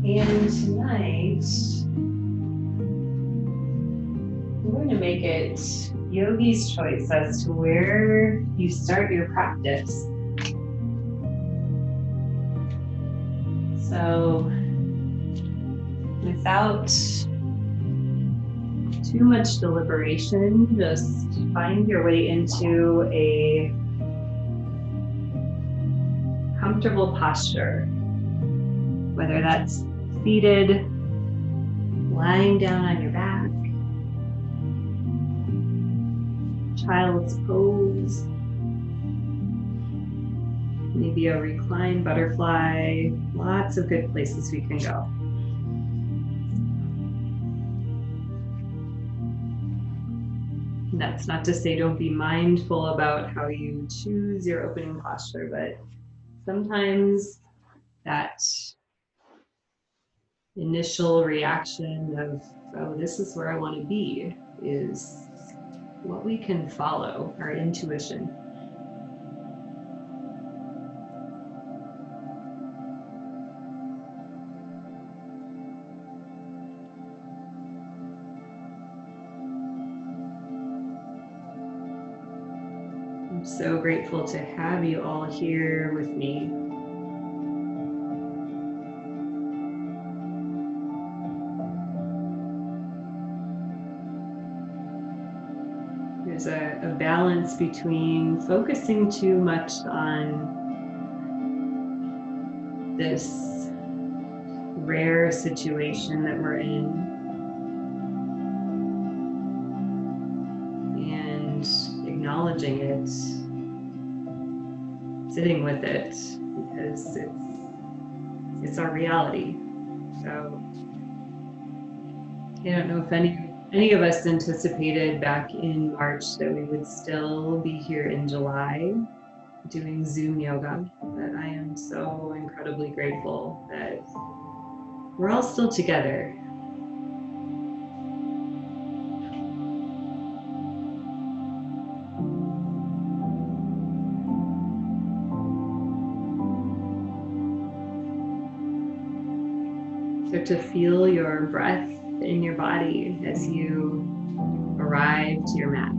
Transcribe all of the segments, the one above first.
And tonight, we're going to make it yogi's choice as to where you start your practice. So, without too much deliberation, just find your way into a comfortable posture, whether that's seated, lying down on your back, child's pose, maybe a reclined butterfly, lots of good places we can go. And that's not to say don't be mindful about how you choose your opening posture, but sometimes that initial reaction of, oh, this is where I want to be, is what we can follow, our intuition. I'm so grateful to have you all here with me. There's a balance between focusing too much on this rare situation that we're in and acknowledging it, sitting with it, because it's our reality. So I don't know if any of us anticipated back in March that we would still be here in July doing Zoom yoga, but I am so incredibly grateful that we're all still together. So to feel your breath in your body as you arrive to your mat.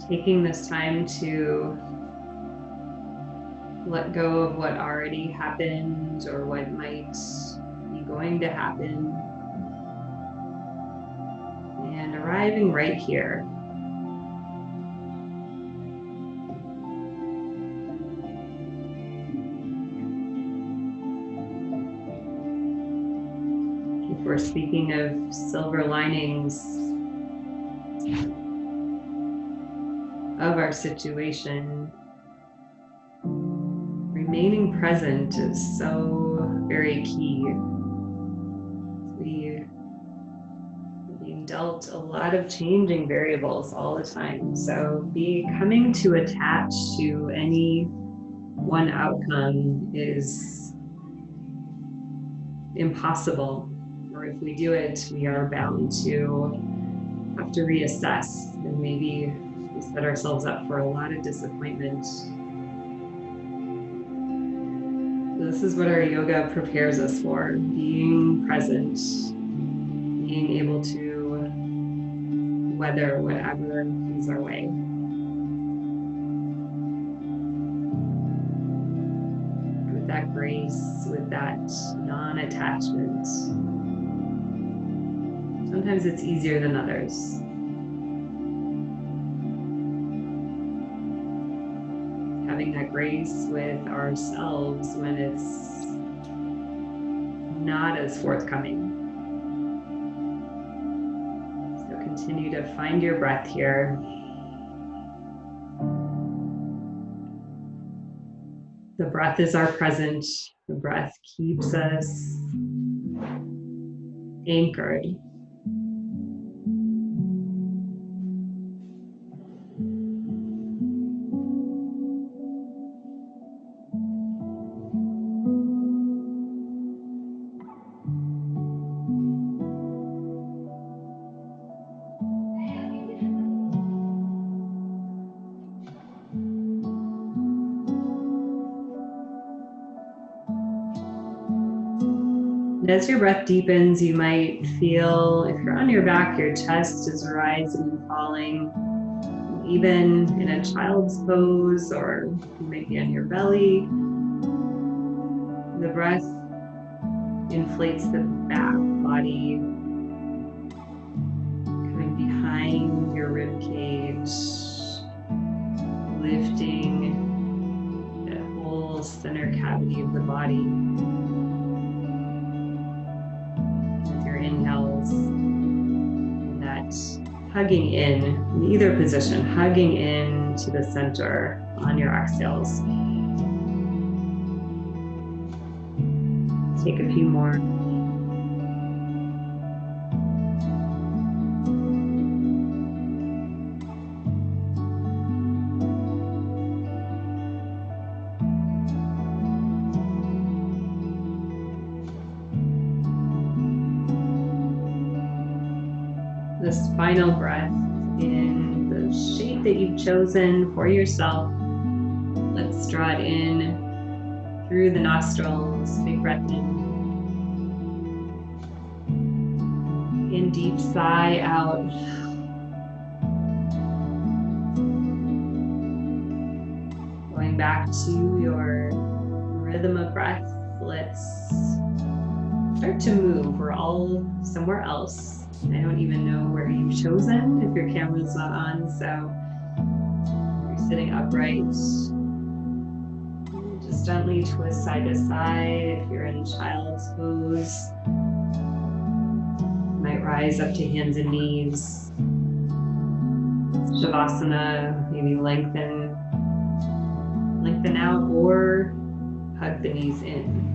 Taking this time to let go of what already happened or what might be going to happen, and arriving right here. If we're speaking of silver linings of our situation, remaining present is so very key. We are being dealt a lot of changing variables all the time. So becoming too attached to any one outcome is impossible. Or if we do it, we are bound to have to reassess, and maybe we set ourselves up for a lot of disappointment. This is what our yoga prepares us for, being present, being able to weather whatever comes our way. With that grace, with that non-attachment. Sometimes it's easier than others. Having that grace with ourselves when it's not as forthcoming. So continue to find your breath here. The breath is our present. The breath keeps us anchored. And as your breath deepens, you might feel, if you're on your back, your chest is rising and falling. Even in a child's pose, or you might be on your belly, the breath inflates the back body, coming behind your rib cage, lifting the whole center cavity of the body. Inhales, that hugging in either position, hugging in to the center on your exhales. Take a few more. This final breath in the shape that you've chosen for yourself. Let's draw it in through the nostrils. Big breath in deep sigh out. Going back to your rhythm of breath, let's start to move. We're all somewhere else. I don't even know where you've chosen if your camera's not on, so you're sitting upright. Just gently twist side to side. If you're in child's pose, you might rise up to hands and knees. Shavasana, maybe lengthen out or hug the knees in.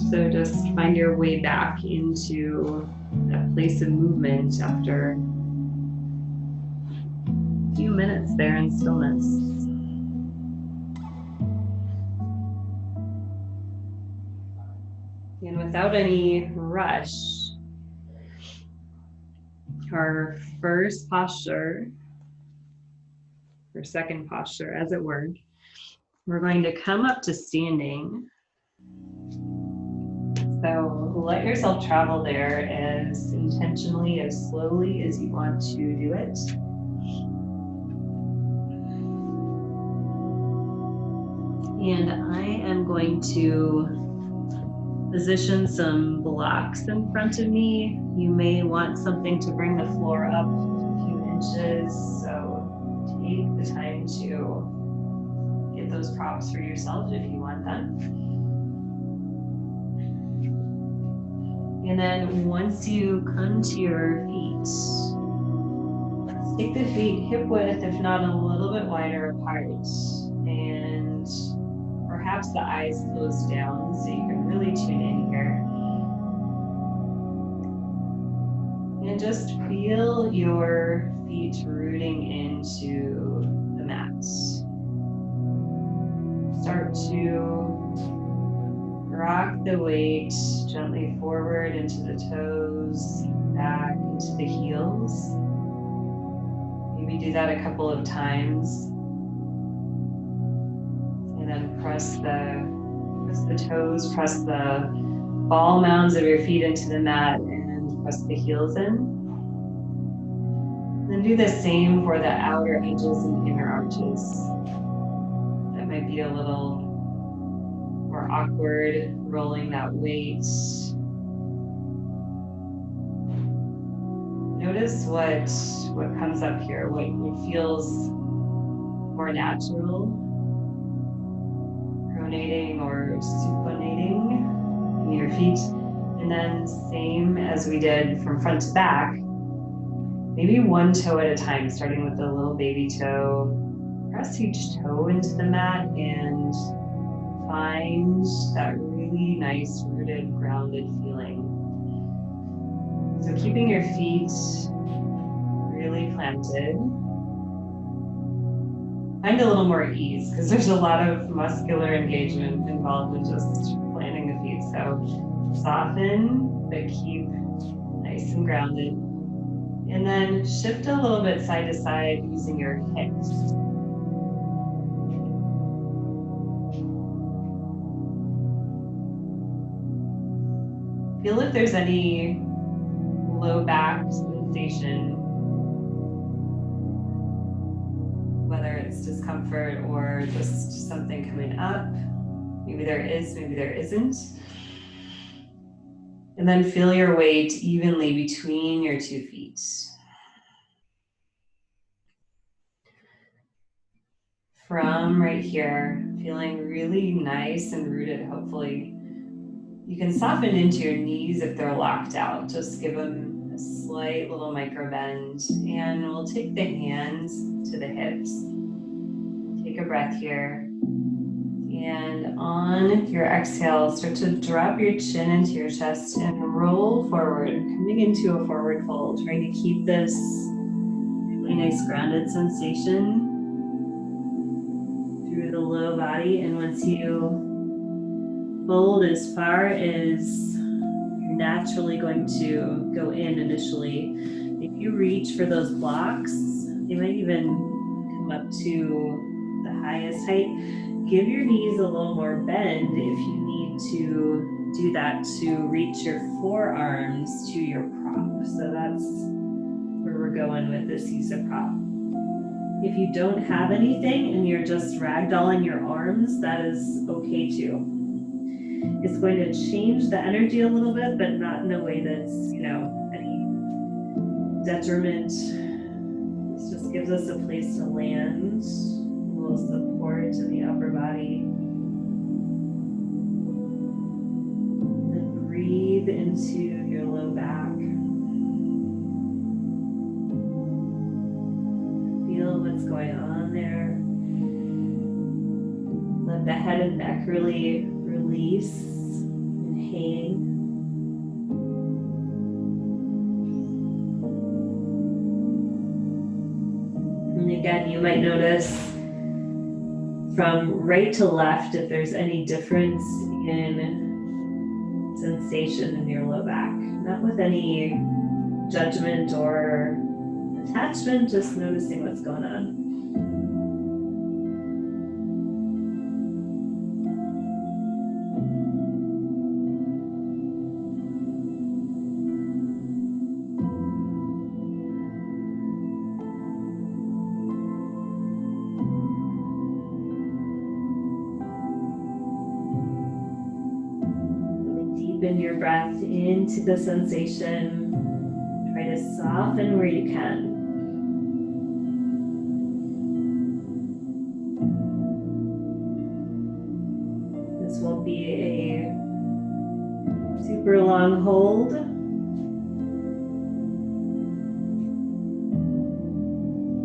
So just find your way back into that place of movement after a few minutes there in stillness. And without any rush, our first posture, or second posture as it were, we're going to come up to standing. So let yourself travel there as intentionally, as slowly as you want to do it. And I am going to position some blocks in front of me. You may want something to bring the floor up a few inches, so take the time to get those props for yourself if you want them. And then once you come to your feet, let's take the feet hip width, if not a little bit wider apart. And perhaps the eyes close down so you can really tune in here. And just feel your feet rooting into the mat. Start to rock the weight gently forward into the toes, back into the heels. Maybe do that a couple of times. And then press the toes, press the ball mounds of your feet into the mat and press the heels in. Then do the same for the outer edges and inner arches. That might be a little more awkward, rolling that weight. Notice what comes up here, what feels more natural, pronating or supinating in your feet. And then same as we did from front to back, maybe one toe at a time, starting with the little baby toe. Press each toe into the mat and find that really nice rooted, grounded feeling. So keeping your feet really planted. Find a little more ease because there's a lot of muscular engagement involved in just planting the feet. So soften, but keep nice and grounded. And then shift a little bit side to side using your hips. Feel if there's any low back sensation, whether it's discomfort or just something coming up. Maybe there is, maybe there isn't. And then feel your weight evenly between your 2 feet. From right here, feeling really nice and rooted, hopefully. You can soften into your knees if they're locked out. Just give them a slight little micro bend. And we'll take the hands to the hips. Take a breath here. And on your exhale, start to drop your chin into your chest and roll forward, coming into a forward fold, trying to keep this really nice grounded sensation through the low body. And once you fold as far as you're naturally going to go in initially, if you reach for those blocks, they might even come up to the highest height. Give your knees a little more bend if you need to do that to reach your forearms to your prop. So that's where we're going with this use of prop. If you don't have anything and you're just ragdolling your arms, that is okay too. It's going to change the energy a little bit, but not in a way that's, any detriment. This just gives us a place to land, a little support in the upper body. Then breathe into your low back. Feel what's going on there. Let the head and neck really release and hang. And again, you might notice from right to left if there's any difference in sensation in your low back. Not with any judgment or attachment, just noticing what's going on. Deepen your breath into the sensation. Try to soften where you can. This won't be a super long hold.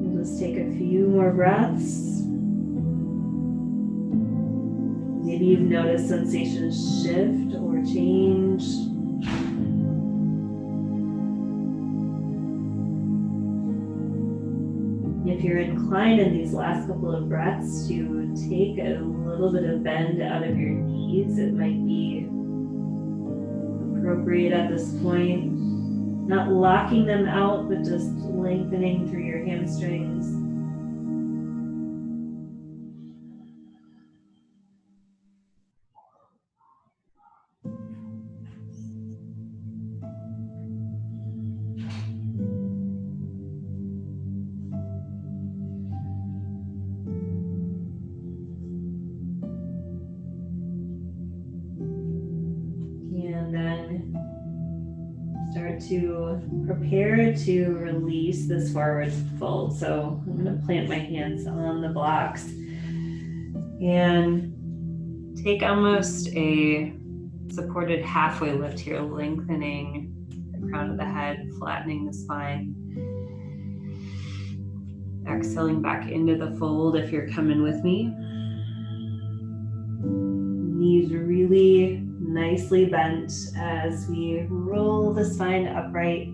We'll just take a few more breaths. Maybe you've noticed sensations shift or change. If you're inclined in these last couple of breaths to take a little bit of bend out of your knees, it might be appropriate at this point. Not locking them out, but just lengthening through your hamstrings. And then start to prepare to release this forward fold. So I'm going to plant my hands on the blocks and take almost a supported halfway lift here, lengthening the crown of the head, flattening the spine. Exhaling back into the fold if you're coming with me. Knees really nicely bent as we roll the spine upright.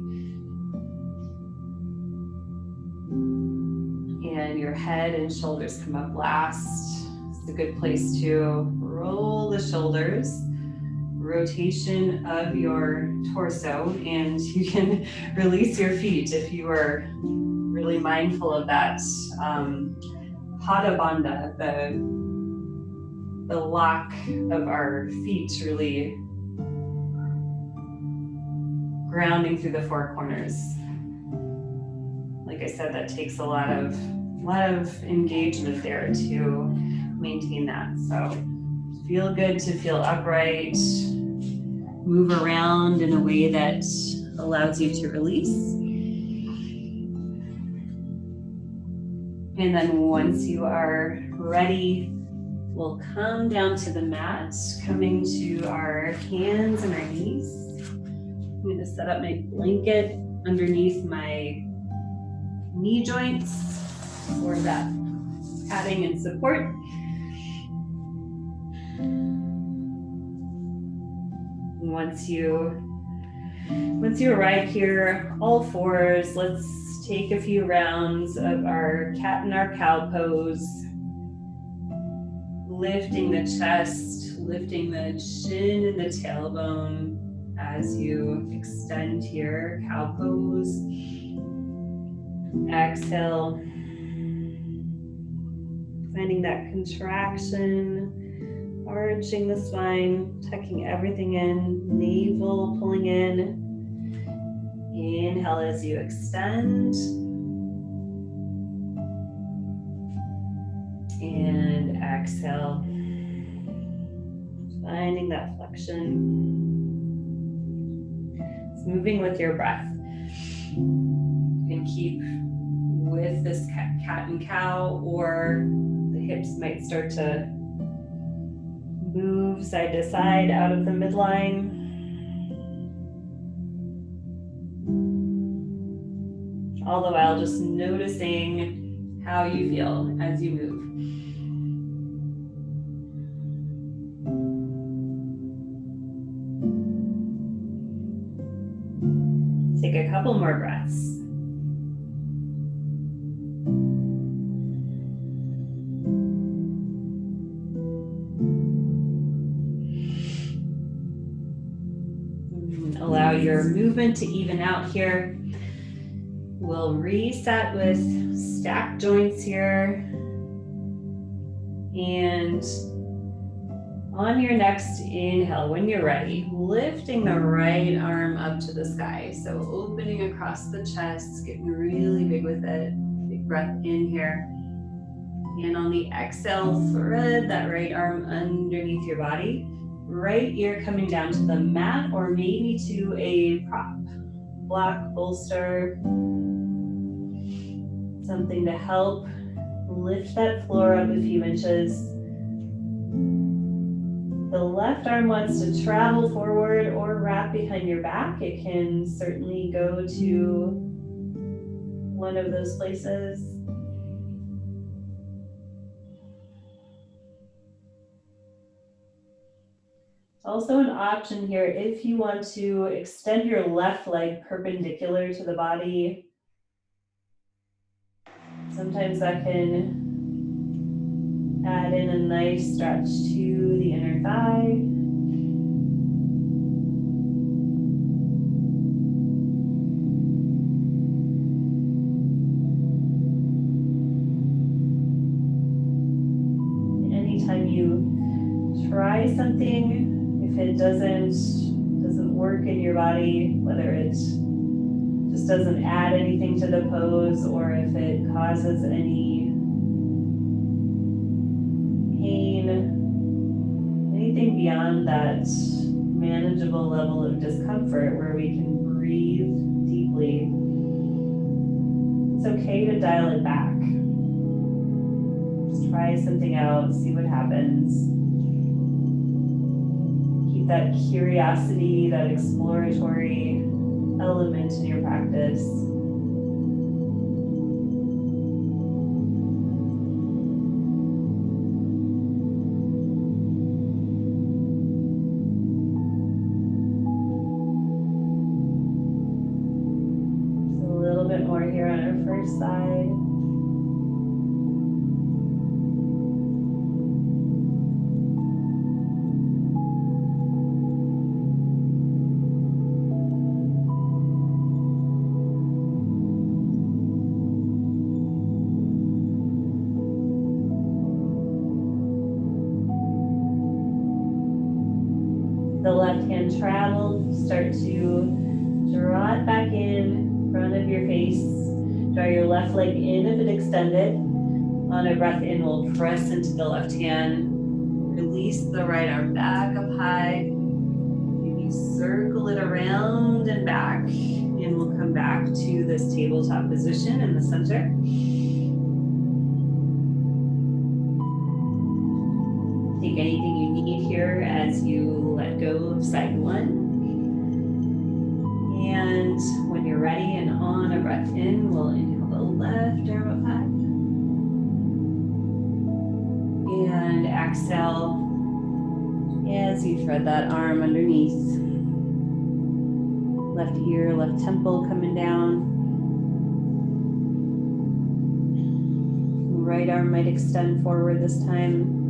And your head and shoulders come up last. It's a good place to roll the shoulders. Rotation of your torso, and you can release your feet if you are really mindful of that. Pada Bandha, the lock of our feet really grounding through the four corners. Like I said, that takes a lot of engagement there to maintain that. So feel good to feel upright, move around in a way that allows you to release. And then once you are ready, we'll come down to the mat, coming to our hands and our knees. I'm going to set up my blanket underneath my knee joints for that padding and support. Once you arrive here, all fours, let's take a few rounds of our cat and our cow pose. Lifting the chest, lifting the chin and the tailbone as you extend here, cow pose. Exhale, finding that contraction. Arching the spine, tucking everything in, navel pulling in. Inhale as you extend. And exhale. Finding that flexion. It's moving with your breath. You can keep with this cat and cow, or the hips might start to move side to side out of the midline. All the while just noticing how you feel as you move. Take a couple more breaths. Allow your movement to even out here. We'll reset with stacked joints here. And on your next inhale, when you're ready, lifting the right arm up to the sky. So opening across the chest, getting really big with it. Big breath in here. And on the exhale, thread that right arm underneath your body. Right ear coming down to the mat or maybe to a prop, block, bolster, something to help lift that floor up a few inches. The left arm wants to travel forward or wrap behind your back. It can certainly go to one of those places. Also an option here if you want to extend your left leg perpendicular to the body. Sometimes that can add in a nice stretch to the inner thigh. Anytime you try something, if it doesn't work in your body, whether it just doesn't add anything to the pose or if it causes any pain, anything beyond that manageable level of discomfort where we can breathe deeply, it's okay to dial it back. Just try something out, see what happens. That curiosity, that exploratory element in your practice. more here on our first side. The left hand traveled, start to draw it back in front of your face. Draw your left leg in if it extended. On a breath in, we'll press into the left hand. Release the right arm back up high. Maybe circle it around and back. And we'll come back to this tabletop position in the center. Take anything you need here as you let go of side one. And when you're ready and on a breath in, we'll inhale the left arm up high. And exhale as you thread that arm underneath. Left ear, left temple coming down. Right arm might extend forward this time.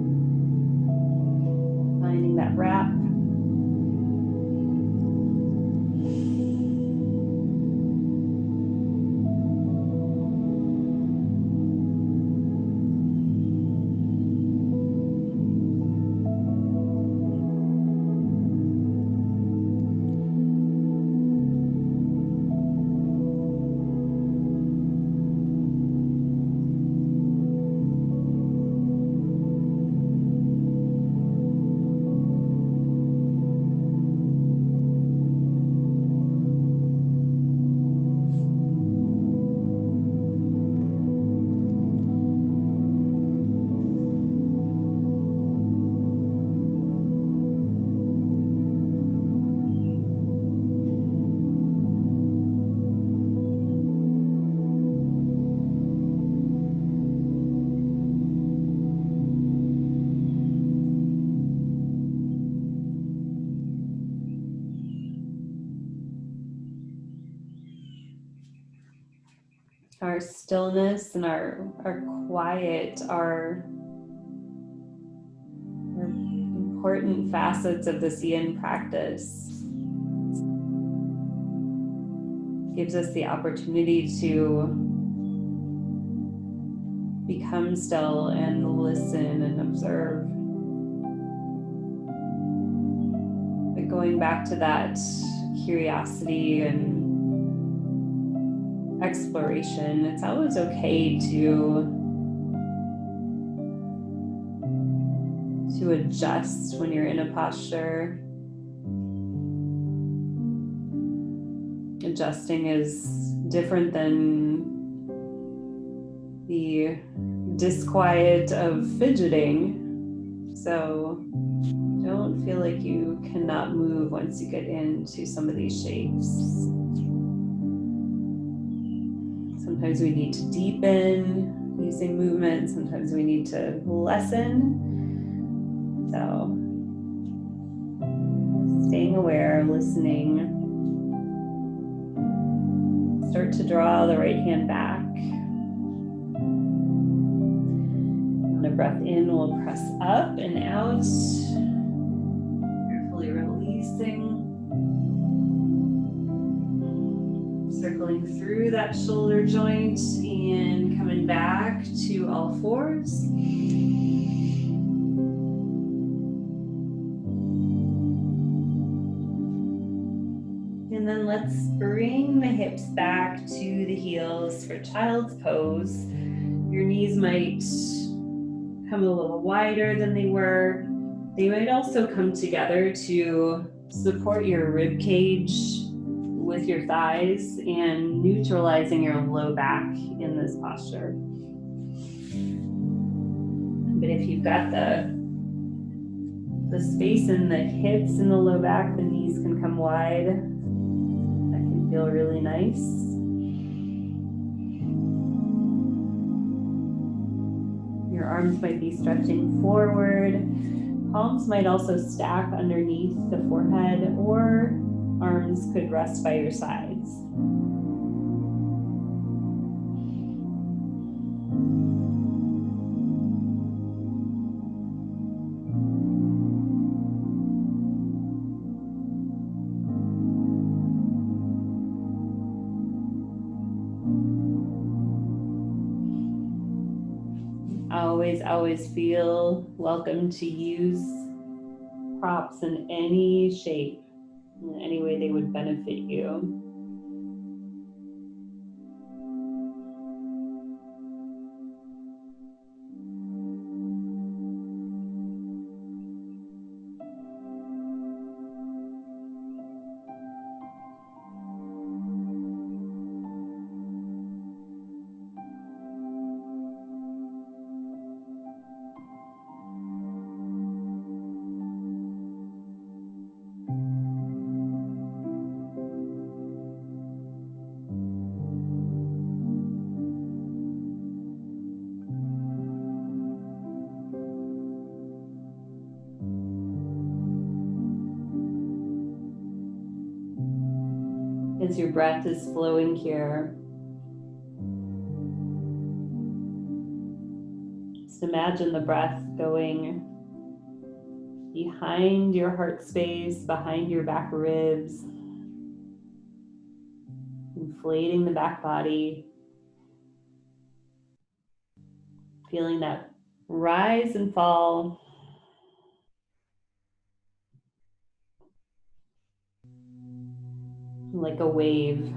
Finding that wrap. Our stillness and our quiet are important facets of the Yin practice. Gives us the opportunity to become still and listen and observe. But going back to that curiosity and exploration, it's always okay to adjust when you're in a posture. Adjusting is different than the disquiet of fidgeting. So don't feel like you cannot move once you get into some of these shapes. Sometimes we need to deepen using movement. Sometimes we need to lessen. So staying aware, listening. Start to draw the right hand back. On a breath in, we'll press up and out. Carefully releasing. Circling through that shoulder joint and coming back to all fours. And then let's bring the hips back to the heels for child's pose. Your knees might come a little wider than they were. They might also come together to support your rib cage with your thighs and neutralizing your low back in this posture. But if you've got the space in the hips and the low back, the knees can come wide. That can feel really nice. Your arms might be stretching forward. Palms might also stack underneath the forehead, or arms could rest by your sides. always feel welcome to use props in any shape, in any way they would benefit you. As your breath is flowing here, just imagine the breath going behind your heart space, behind your back ribs, inflating the back body, feeling that rise and fall like a wave.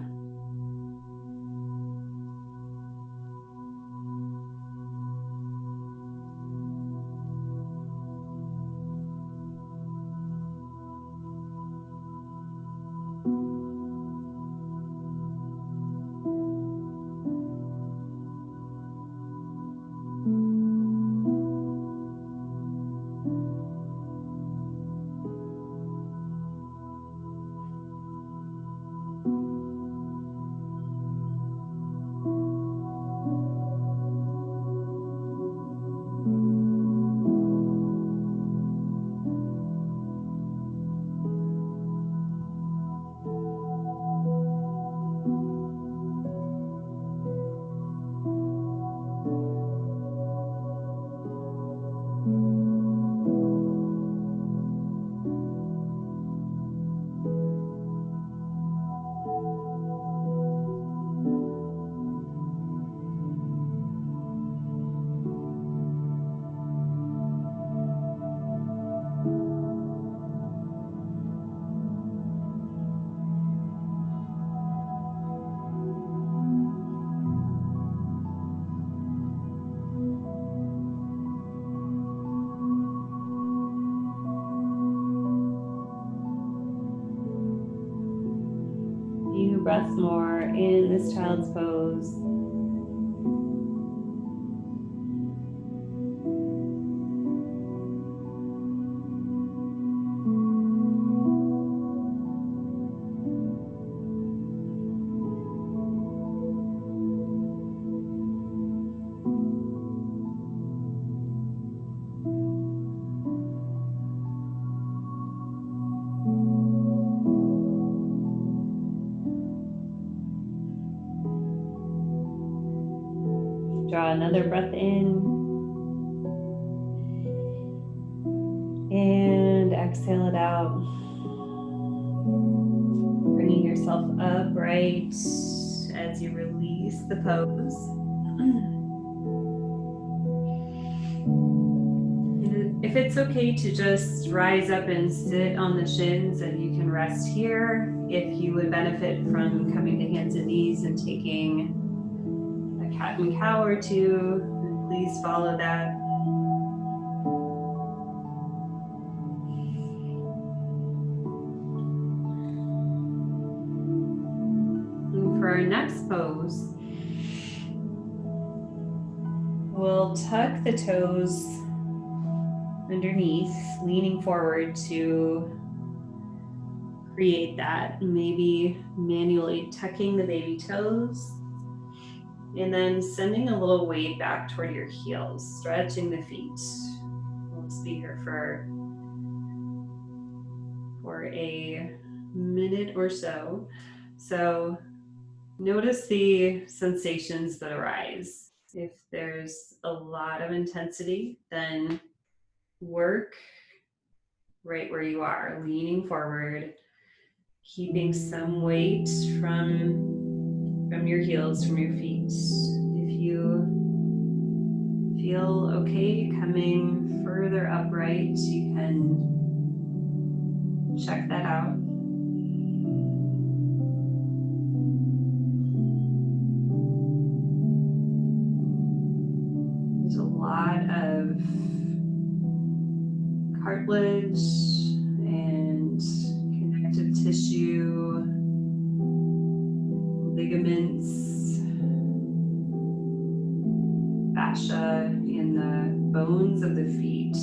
Few breaths more in this child's pose. Draw another breath in and exhale it out. Bringing yourself upright as you release the pose. If it's okay to just rise up and sit on the shins, and you can rest here. If you would benefit from coming to hands and knees and taking a cat and cow or two, then please follow that. And for our next pose, we'll tuck the toes underneath, leaning forward to create that. Maybe manually tucking the baby toes and then sending a little weight back toward your heels, stretching the feet. We'll just be here for a minute or so. So notice the sensations that arise. If there's a lot of intensity, then work right where you are, leaning forward, keeping some weight from your heels, from your feet. If feel okay coming further upright, you can check that out. There's a lot of cartilage and connective tissue, ligaments, fascia in the bones of the feet.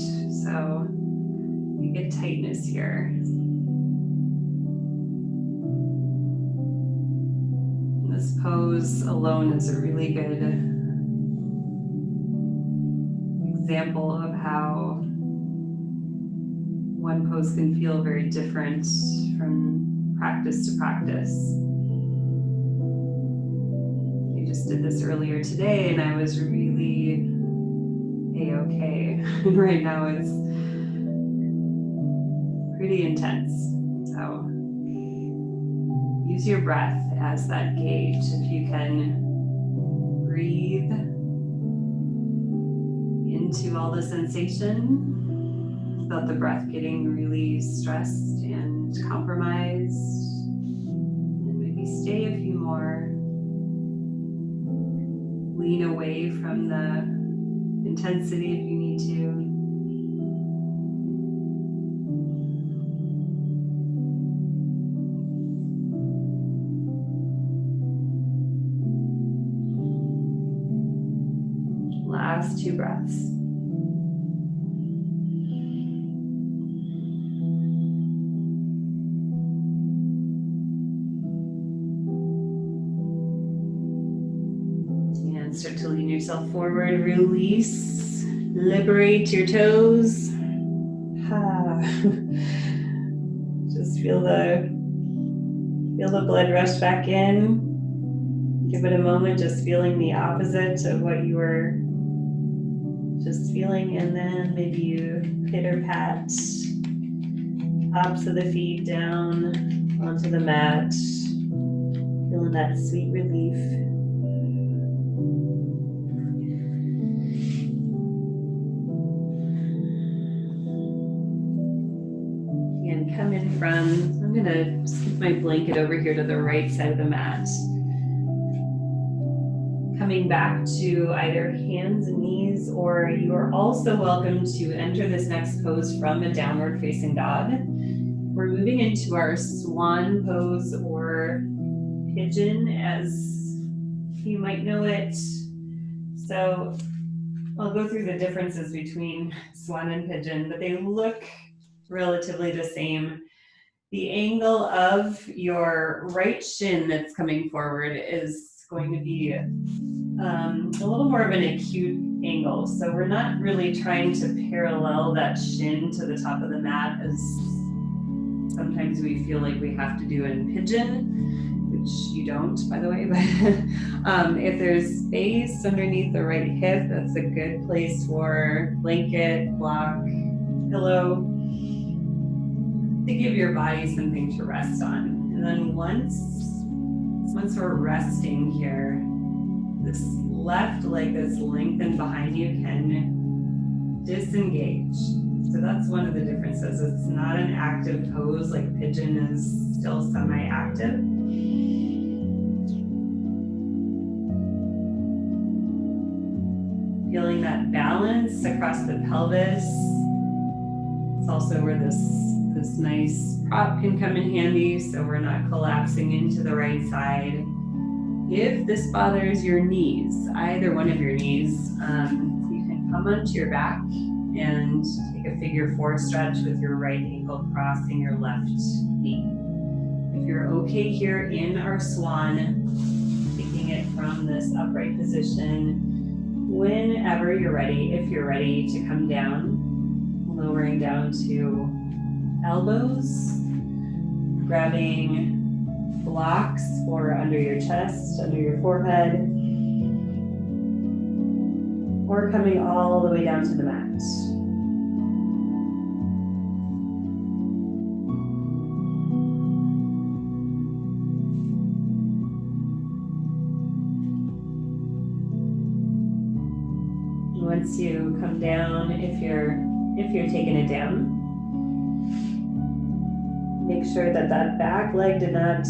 So you get tightness here. This pose alone is a really good example of how one pose can feel very different from practice to practice. I just did this earlier today and I was really a-okay. Right now it's pretty intense. So use your breath as that gauge. If you can breathe into all the sensation without the breath getting really stressed and compromised, and maybe stay a few more. Lean away from the intensity if you need to. Last 2 breaths. And start to lean yourself forward, release, liberate your toes. Just feel the blood rush back in. Give it a moment, just feeling the opposite of what you were just feeling, and then maybe you pitter pat tops of the feet down onto the mat, feeling that sweet relief. And come in from, I'm gonna scoop my blanket over here to the right side of the mat. Coming back to either hands and knees, or you are also welcome to enter this next pose from a downward facing dog. We're moving into our swan pose or pigeon as you might know it. So I'll go through the differences between swan and pigeon, but they look relatively the same. The angle of your right shin that's coming forward is going to be a little more of an acute angle. So we're not really trying to parallel that shin to the top of the mat as sometimes we feel like we have to do in pigeon, which you don't, by the way. But if there's space underneath the right hip, that's a good place for blanket, block, pillow, to give your body something to rest on. And then once we're resting here, this left leg that's lengthened behind you can disengage. So that's one of the differences. It's not an active pose, like pigeon is still semi-active. Feeling that balance across the pelvis. It's also where this nice prop can come in handy, so we're not collapsing into the right side. If this bothers your knees, either one of your knees, you can come onto your back and take a figure 4 stretch with your right ankle crossing your left knee. If you're okay here in our swan, taking it from this upright position, whenever you're ready, if you're ready to come down, lowering down to elbows, grabbing blocks or under your chest, under your forehead, or coming all the way down to the mat. once you come down, if you're taking it down, make sure that that back leg did not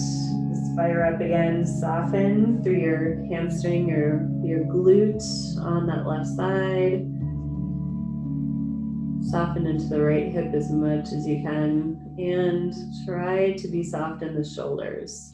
fire up again. Soften through your hamstring or your glute on that left side. Soften into the right hip as much as you can, and try to be soft in the shoulders.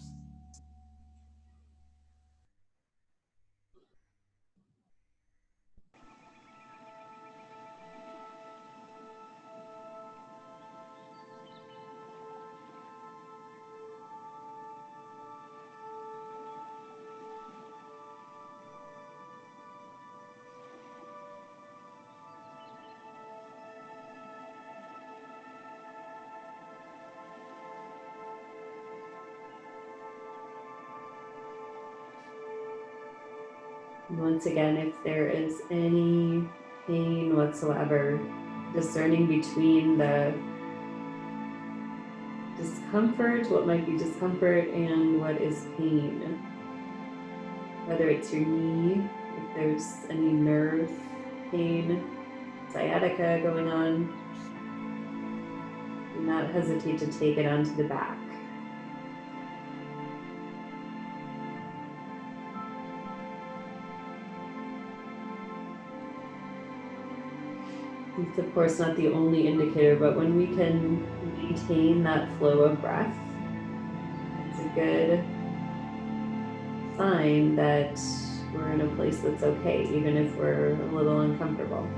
Once again, if there is any pain whatsoever, discerning between the discomfort, what might be discomfort, and what is pain. Whether it's your knee, if there's any nerve pain, sciatica going on, do not hesitate to take it onto the back. It's of course not the only indicator, but when we can maintain that flow of breath, it's a good sign that we're in a place that's okay, even if we're a little uncomfortable.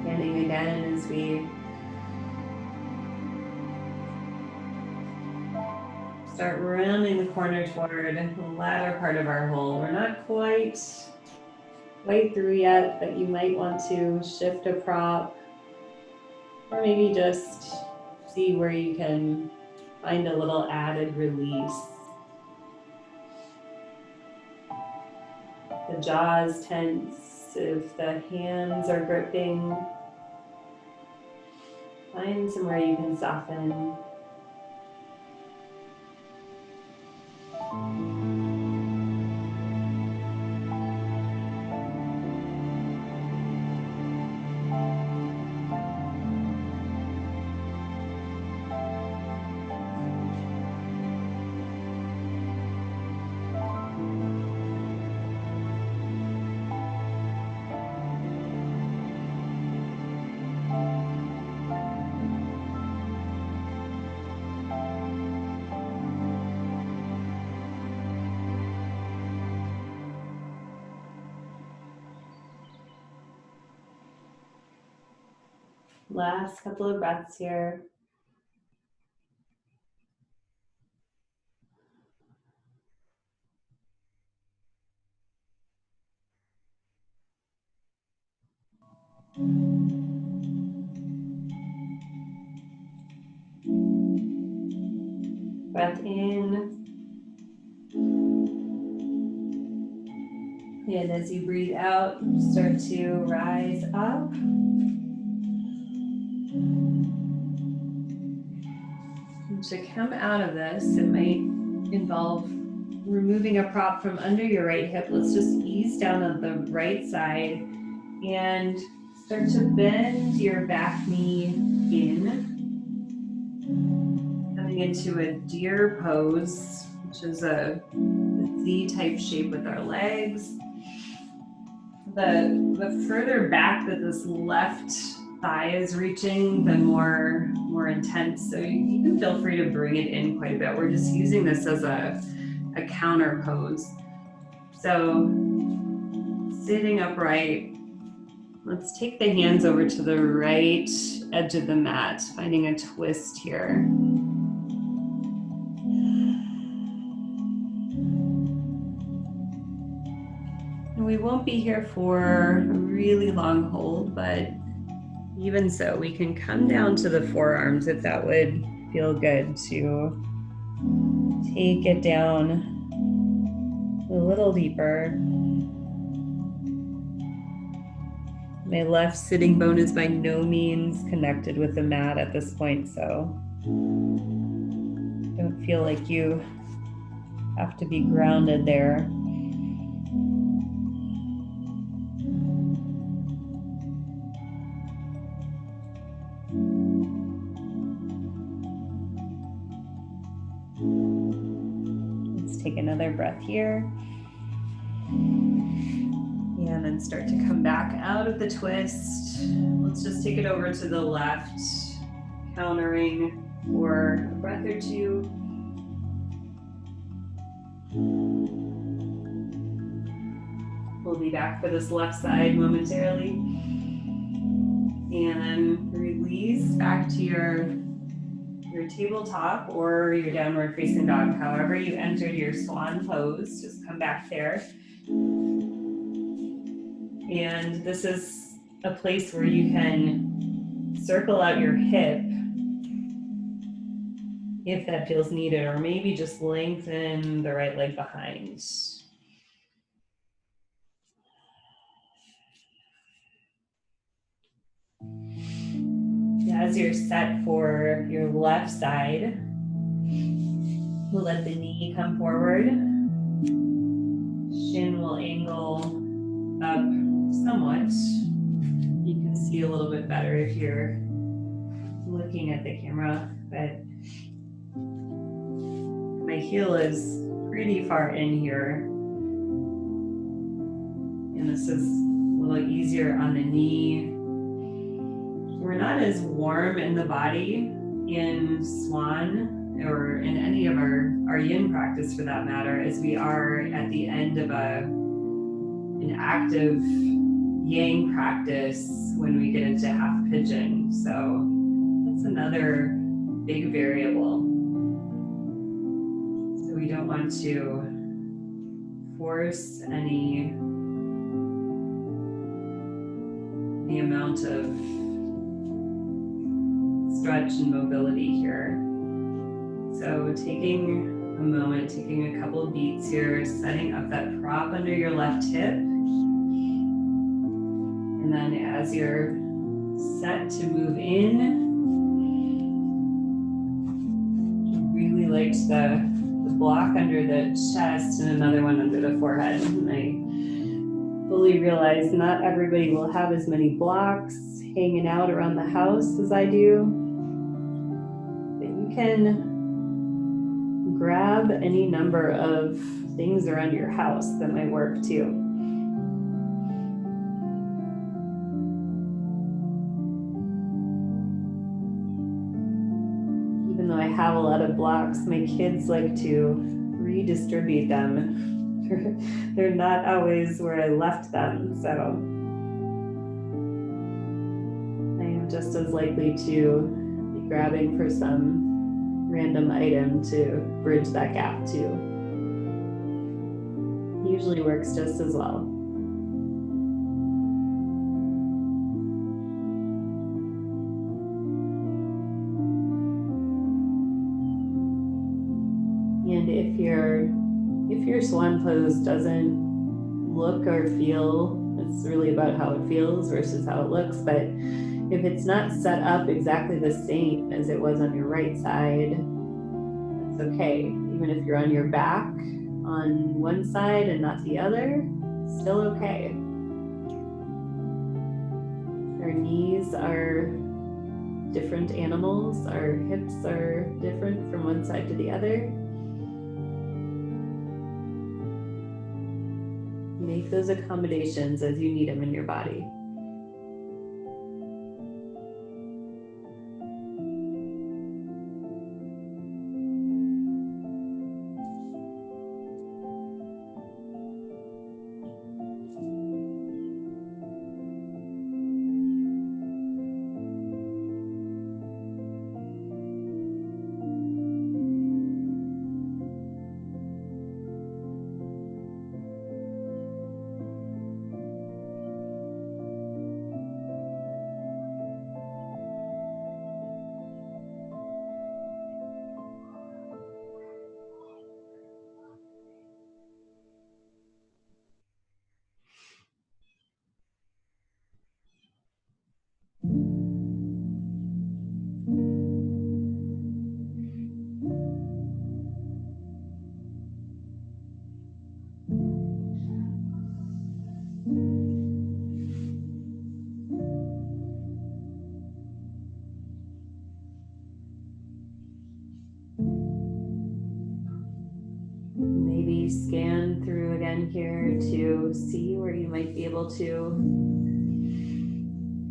Scanning again as we start rounding the corner toward the latter part of our hole. We're not quite through yet, but you might want to shift a prop, or maybe just see where you can find a little added release. The jaw is tense. If the hands are gripping, find somewhere you can soften. Last couple of breaths here. Breath in. And as you breathe out, start to rise up. And to come out of this, it might involve removing a prop from under your right hip. Let's just ease down on the right side and start to bend your back knee in. Coming into a deer pose, which is a Z-type shape with our legs. The further back that this left thigh is reaching, the more intense. So you can feel free to bring it in quite a bit. We're just using this as a counter pose. So sitting upright, Let's take the hands over to the right edge of the mat, finding a twist here. And we won't be here for a really long hold, but even so, we can come down to the forearms if that would feel good to take it down a little deeper. My left sitting bone is by no means connected with the mat at this point, so don't feel like you have to be grounded there. Let's take another breath here. And then start to come back out of the twist. Let's just take it over to the left, countering for a breath or two. We'll be back for this left side momentarily. And release back to your tabletop or your downward facing dog. However you entered your swan pose, just come back there. And this is a place where you can circle out your hip if that feels needed, or maybe just lengthen the right leg behind. As you're set for your left side, we'll let the knee come forward. Shin will angle up somewhat. You can see a little bit better if you're looking at the camera, but my heel is pretty far in here. And this is a little easier on the knee. We're not as warm in the body in swan or in any of our yin practice for that matter as we are at the end of an active yang practice when we get into half pigeon. So that's another big variable. So we don't want to force the amount of stretch and mobility here. So taking a moment, taking a couple of beats here, setting up that prop under your left hip. And then as you're set to move in, really liked the block under the chest and another one under the forehead. And I fully realize not everybody will have as many blocks hanging out around the house as I do. But you can grab any number of things around your house that might work too. Even though I have a lot of blocks, my kids like to redistribute them. They're not always where I left them, so I am just as likely to be grabbing for some random item to bridge that gap too. Usually works just as well. And if your swan pose doesn't look or feel, it's really about how it feels versus how it looks, but if it's not set up exactly the same as it was on your right side, that's okay. Even if you're on your back on one side and not the other, still okay. Our knees are different animals. Our hips are different from one side to the other. Make those accommodations as you need them in your body. run through again here to see where you might be able to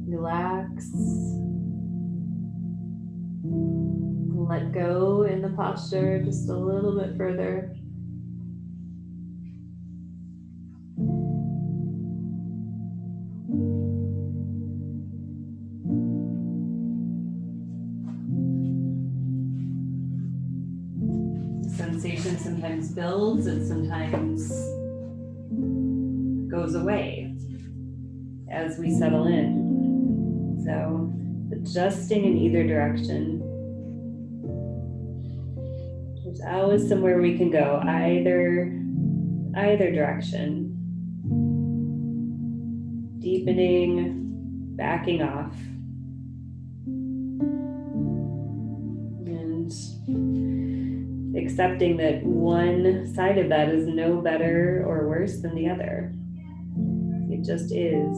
relax, let go in the posture just a little bit further. Sensation sometimes builds and sometimes goes away as we settle in. So adjusting in either direction. There's always somewhere we can go, either direction. Deepening, backing off. And accepting that one side of that is no better or worse than the other. It just is.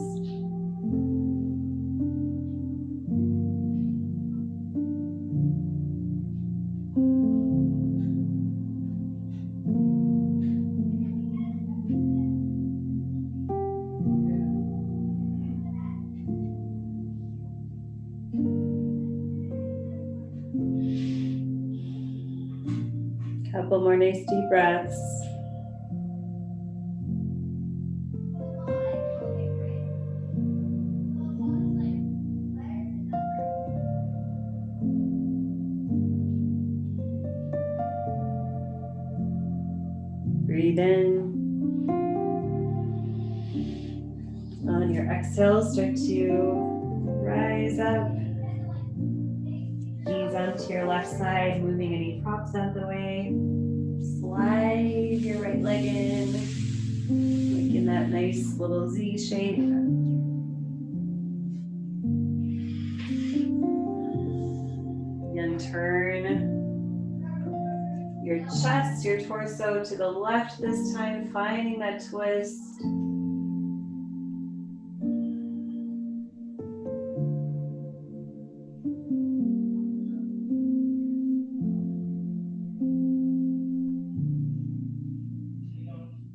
Couple more nice deep breaths. Breathe in. On your exhale, start to rise up. Knees onto your left side, moving any props out the way. Slide your right leg in, making that nice little Z shape. And turn your chest, your torso to the left this time, finding that twist.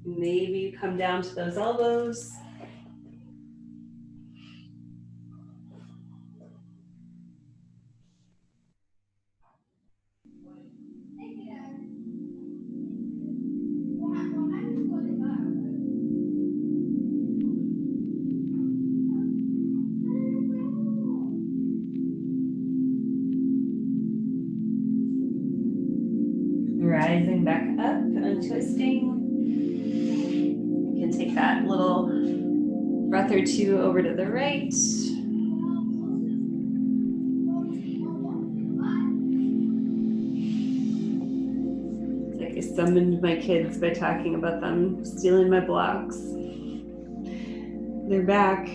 Maybe you come down to those elbows. Rising back up, untwisting. You can take that little breath or two over to the right. It's like I summoned my kids by talking about them stealing my blocks. They're back.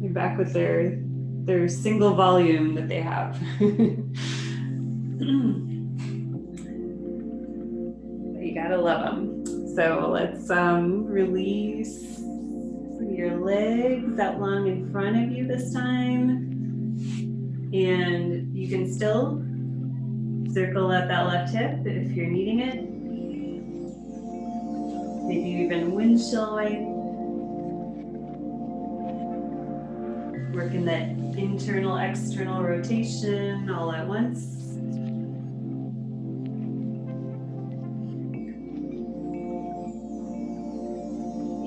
They're back with their single volume that they have. You gotta love them. So let's release your legs out long in front of you this time. And you can still circle at that left hip if you're needing it. Maybe even windshield wipe. Working that internal, external rotation all at once.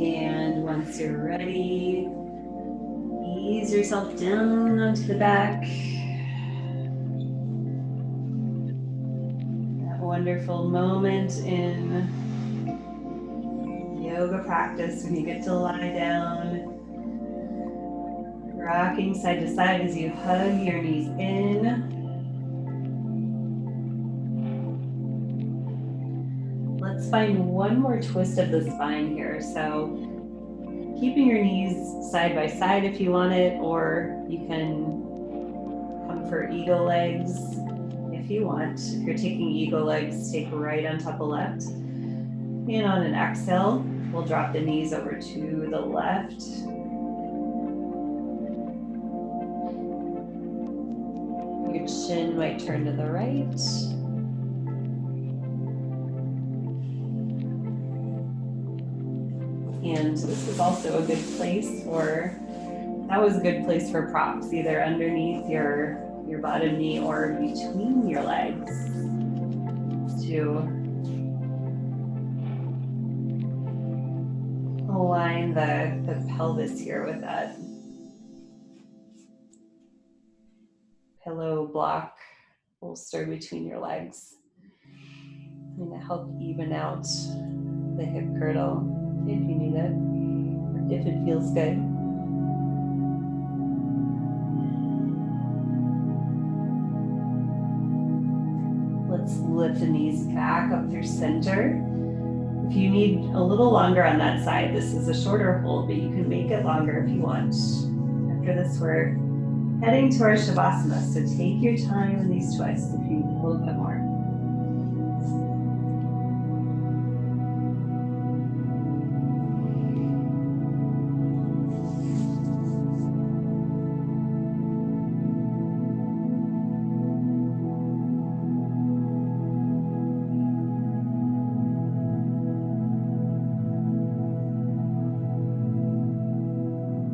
And once you're ready, ease yourself down onto the back. That wonderful moment in yoga practice when you get to lie down, rocking side to side as you hug your knees in. Let's find one more twist of the spine here. So keeping your knees side by side if you want it, or you can come for eagle legs if you want. If you're taking eagle legs, take right on top of left. And on an exhale, we'll drop the knees over to the left. Your chin might turn to the right. And this is also a good place for, that was a good place for props, either underneath your bottom knee or between your legs to align the pelvis here with that pillow block bolster between your legs. And to help even out the hip girdle if you need it, or if it feels good. Let's lift the knees back up through center. If you need a little longer on that side, this is a shorter hold, but you can make it longer if you want. After this, we're heading to our Shavasana, so take your time in these twists if you need a little bit more.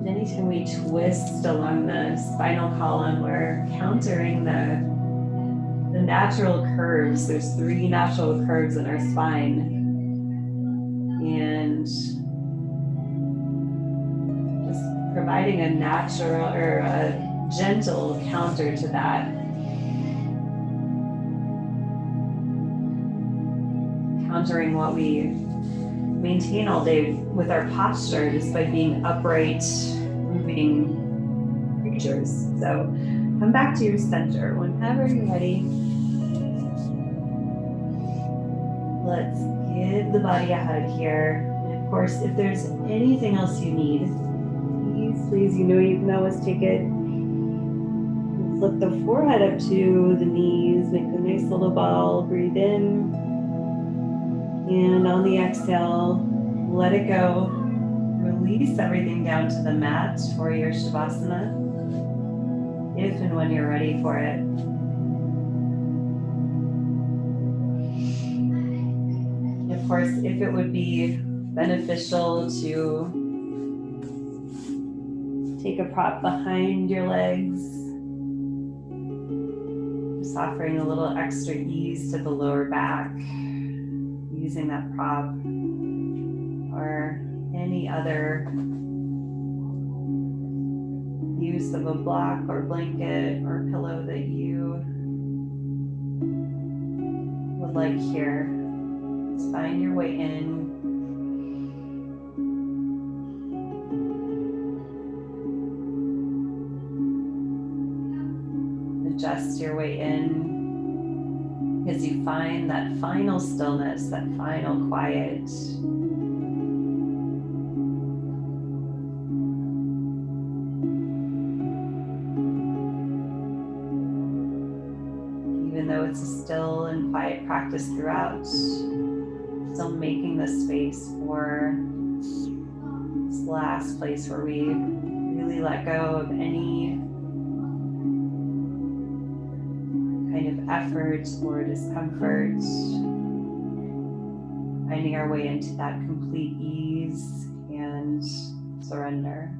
Anytime we twist along the spinal column, we're countering the natural curves. There's 3 natural curves in our spine. And just providing a natural or a gentle counter to that. Countering what we maintain all day with our posture just by being upright, moving creatures. So come back to your center whenever you're ready. Let's give the body a hug here. And of course, if there's anything else you need, please, you can always take it. Flip the forehead up to the knees, make a nice little ball, breathe in. And on the exhale, let it go. Release everything down to the mat for your Shavasana, if and when you're ready for it. Of course, if it would be beneficial to take a prop behind your legs, just offering a little extra ease to the lower back, using that prop or any other use of a block or blanket or pillow that you would like here. Just find your way in. Adjust your way in as you find that final stillness, that final quiet. Even though it's a still and quiet practice throughout, still making the space for this last place where we really let go of any kind of effort or discomfort, finding our way into that complete ease and surrender.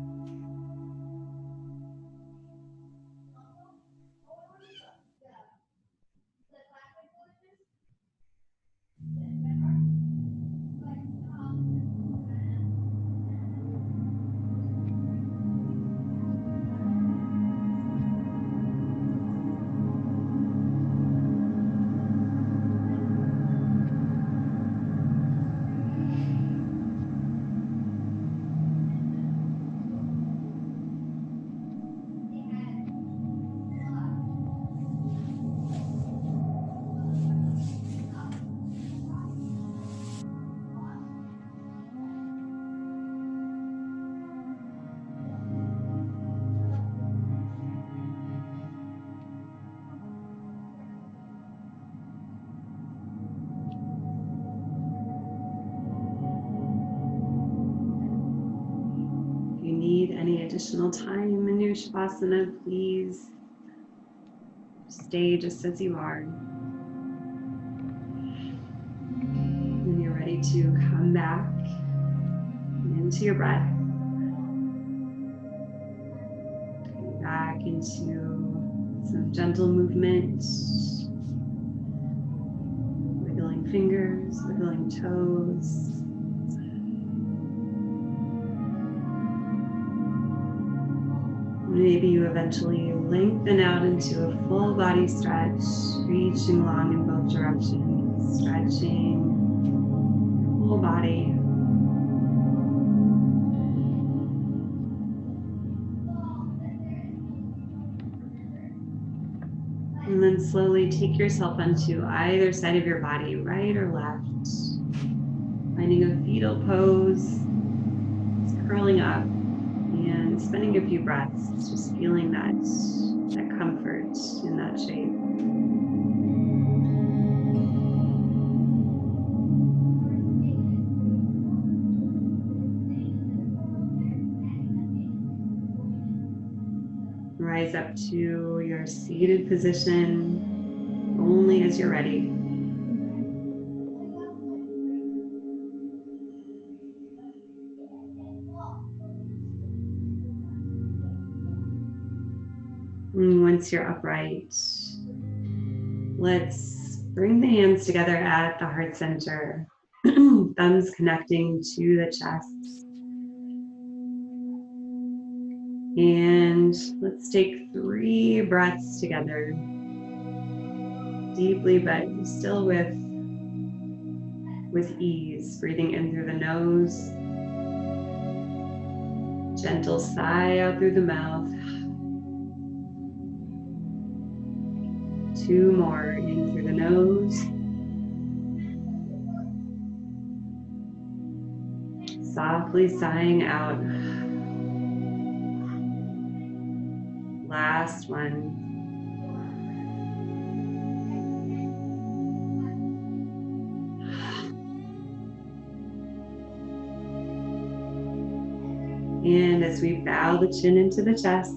Any additional time in your Shavasana, please stay just as you are. When you're ready to come back, into your breath. Coming back into some gentle movement. Wiggling fingers, wiggling toes. Maybe you eventually lengthen out into a full body stretch, reaching long in both directions, stretching your whole body. And then slowly take yourself onto either side of your body, right or left. Finding a fetal pose, curling up and spending a few breaths, just feeling that comfort in that shape. Rise up to your seated position only as you're ready. And once you're upright, let's bring the hands together at the heart center, thumbs connecting to the chest. And let's take 3 breaths together, deeply, but still with ease, breathing in through the nose, gentle sigh out through the mouth. 2 more, in through the nose, softly sighing out. Last one. And as we bow the chin into the chest,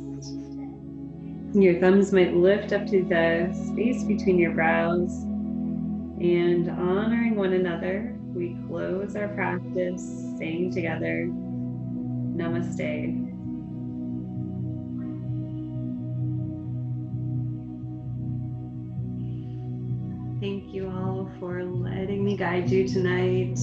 your thumbs might lift up to the space between your brows. And honoring one another, we close our practice saying together, Namaste. Thank you all for letting me guide you tonight.